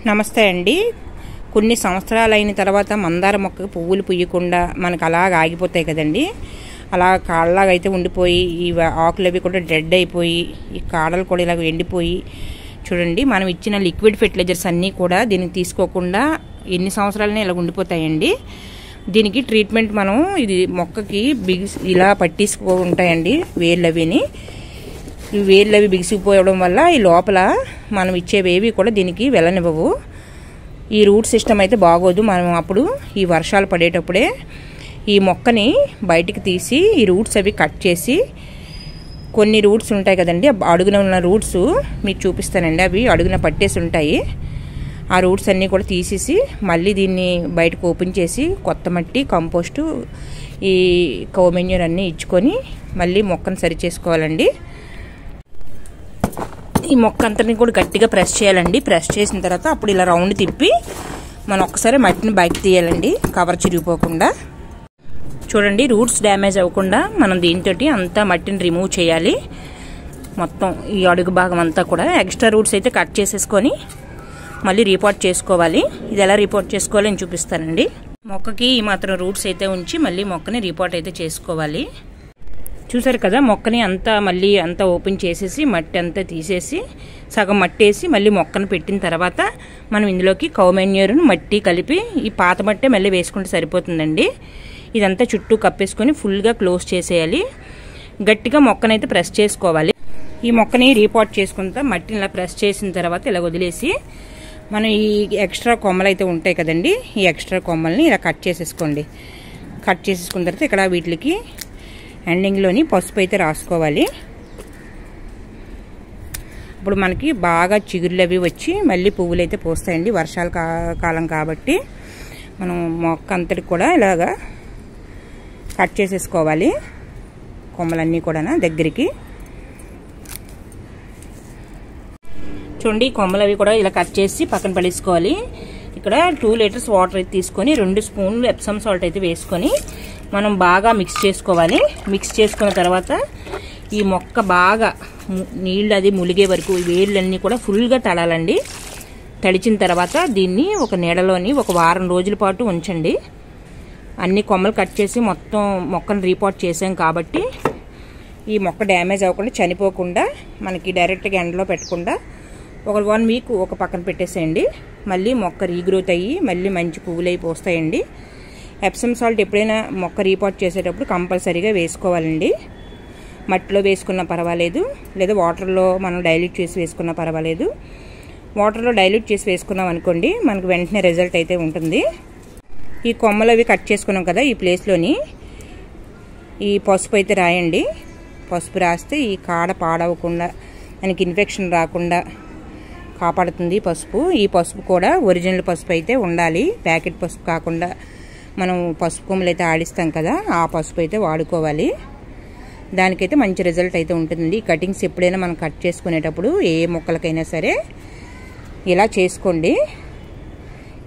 నమస్తే అండి. కొన్ని సంవత్సరాలైన తర్వాత మందార మొక్కకు పువ్వులు పూయకుండా మనకు అలాగ ఆగిపోతాయి కదండి. అలా కాళ్ళలాగా అయితే ఉండిపోయి ఈ ఆకులు అవి కూడా డెడ్ అయిపోయి ఈ కాడలు కూడా ఇలాగ ఎండిపోయి చూడండి. మనం ఇచ్చిన లిక్విడ్ ఫెర్టిలైజర్స్ అన్నీ కూడా దీనికి తీసుకోకుండా ఎన్ని సంవత్సరాలనే ఇలా ఉండిపోతాయండి. దీనికి ట్రీట్మెంట్ మనం ఇది మొక్కకి ఇలా పట్టించుకుంటాయండి. వేర్లవిని ఈ వేర్లవి బిగిసిపోవడం వల్ల ఈ లోపల మనం ఇచ్చేవేవి కూడా దీనికి వెళ్ళనివ్వవు. ఈ రూట్ సిస్టమ్ అయితే బాగోదు. మనం అప్పుడు ఈ వర్షాలు పడేటప్పుడే ఈ మొక్కని బయటికి తీసి ఈ రూట్స్ అవి కట్ చేసి, కొన్ని రూట్స్ ఉంటాయి కదండి, అడుగున ఉన్న రూట్స్ మీకు చూపిస్తానండి. అవి అడుగున పట్టేసి ఉంటాయి. ఆ రూట్స్ అన్నీ కూడా తీసేసి మళ్ళీ దీన్ని బయటకు ఓపెన్ చేసి కొత్త మట్టి, కంపోస్టు, ఈ కౌ మెన్యూర్ అన్నీ ఇచ్చుకొని మళ్ళీ మొక్కను సరి చేసుకోవాలండి. ఈ మొక్క అంతని కూడా గట్టిగా ప్రెస్ చేయాలండి. ప్రెస్ చేసిన తర్వాత అప్పుడు ఇలా రౌండ్ తిప్పి మనం ఒక్కసారి మట్టిని బయటకు తీయాలండి, కవర్ చిరిగిపోకుండా. చూడండి, రూట్స్ డ్యామేజ్ అవ్వకుండా మనం దీంతో అంతా మట్టిని రిమూవ్ చేయాలి. మొత్తం ఈ అడుగు భాగం అంతా కూడా ఎక్స్ట్రా రూట్స్ అయితే కట్ చేసేసుకొని మళ్ళీ రీపోర్ట్ చేసుకోవాలి. ఇది ఎలా రీపోర్ట్ చేసుకోవాలో నేను చూపిస్తానండి. మొక్కకి ఈ మాత్రం రూట్స్ అయితే ఉంచి మళ్ళీ మొక్కని రీపోర్ట్ అయితే చేసుకోవాలి. చూసారు కదా, మొక్కని అంతా మళ్ళీ అంతా ఓపెన్ చేసేసి మట్టి అంతా తీసేసి సగం మట్టి వేసి మళ్ళీ మొక్కను పెట్టిన తర్వాత మనం ఇందులోకి కౌ మెన్యూర్ను మట్టి కలిపి ఈ పాత మట్టే మళ్ళీ వేసుకుంటే సరిపోతుందండి. ఇదంతా చుట్టూ కప్పేసుకొని ఫుల్గా క్లోజ్ చేసేయాలి. గట్టిగా మొక్కనైతే ప్రెస్ చేసుకోవాలి. ఈ మొక్కని రీపోర్ట్ చేసుకుంటా మట్టిని ఇలా ప్రెస్ చేసిన తర్వాత ఇలా వదిలేసి మనం ఈ ఎక్స్ట్రా కొమ్మలు అయితే ఉంటాయి కదండి, ఈ ఎక్స్ట్రా కొమ్మల్ని ఇలా కట్ చేసేసుకోండి. కట్ చేసేసుకున్న తర్వాత ఇక్కడ వీటికి ఎండింగ్లోని పసుపు అయితే రాసుకోవాలి. ఇప్పుడు మనకి బాగా చిగుర్లు అవి వచ్చి మళ్ళీ పువ్వులు అయితే పోస్తాయండి. వర్షాల కాలం కాబట్టి మనం మొక్క అంతటి కూడా ఇలాగా కట్ చేసేసుకోవాలి. కొమ్మలన్నీ కూడా దగ్గరికి చూడండి. కొమ్మలు అవి కూడా ఇలా కట్ చేసి పక్కన పడేసుకోవాలి. ఇక్కడ 2 లీటర్స్ వాటర్ అయితే తీసుకొని 2 స్పూన్లు ఎప్సమ్ సాల్ట్ అయితే వేసుకొని మనం బాగా మిక్స్ చేసుకోవాలి. మిక్స్ చేసుకున్న తర్వాత ఈ మొక్క బాగా నీళ్ళు అది ములిగే వరకు వేర్లన్నీ కూడా ఫుల్గా తడాలండి. తడిచిన తర్వాత దీన్ని ఒక నీడలోని ఒక వారం రోజుల పాటు ఉంచండి. అన్ని కొమ్మలు కట్ చేసి మొత్తం మొక్కను రీపోర్ట్ చేసాం కాబట్టి ఈ మొక్క డ్యామేజ్ అవ్వకుండా, చనిపోకుండా, మనకి డైరెక్ట్గా ఎండలో పెట్టకుండా ఒక 1 వీక్ ఒక పక్కన పెట్టేసేయండి. మళ్ళీ మొక్క రీగ్రోత్ అయ్యి మళ్ళీ మంచి పువ్వులు అయి పోస్తాయండి. ఎప్సమ్ సాల్ట్ ఎప్పుడైనా మొక్క రీపోర్ట్ చేసేటప్పుడు కంపల్సరీగా వేసుకోవాలండి. మట్టిలో వేసుకున్నా పర్వాలేదు, లేదా వాటర్లో మనం డైల్యూట్ చేసి వేసుకున్నా పర్వాలేదు. వాటర్లో డైల్యూట్ చేసి వేసుకున్నాం అనుకోండి, మనకు వెంటనే రిజల్ట్ అయితే ఉంటుంది. ఈ కొమ్మలు అవి కట్ చేసుకున్నాం కదా, ఈ ప్లేస్లోని ఈ పసుపు అయితే రాయండి. పసుపు రాస్తే ఈ కాడ పాడవకుండా, మనకి ఇన్ఫెక్షన్ రాకుండా కాపాడుతుంది పసుపు. ఈ పసుపు కూడా ఒరిజినల్ పసుపు అయితే ఉండాలి, ప్యాకెట్ పసుపు కాకుండా. మనం పసుపు కొమ్మలు అయితే ఆడిస్తాం కదా, ఆ పసుపు అయితే వాడుకోవాలి. దానికైతే మంచి రిజల్ట్ అయితే ఉంటుందండి. కటింగ్స్ ఎప్పుడైనా మనం కట్ చేసుకునేటప్పుడు ఏ మొక్కలకైనా సరే ఇలా చేసుకోండి.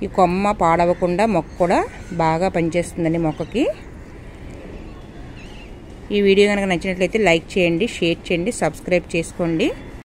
ఈ కొమ్మ పాడవకుండా మొక్క కూడా బాగా పనిచేస్తుందండి మొక్కకి. ఈ వీడియో కనుక నచ్చినట్లయితే లైక్ చేయండి, షేర్ చేయండి, సబ్స్క్రైబ్ చేసుకోండి.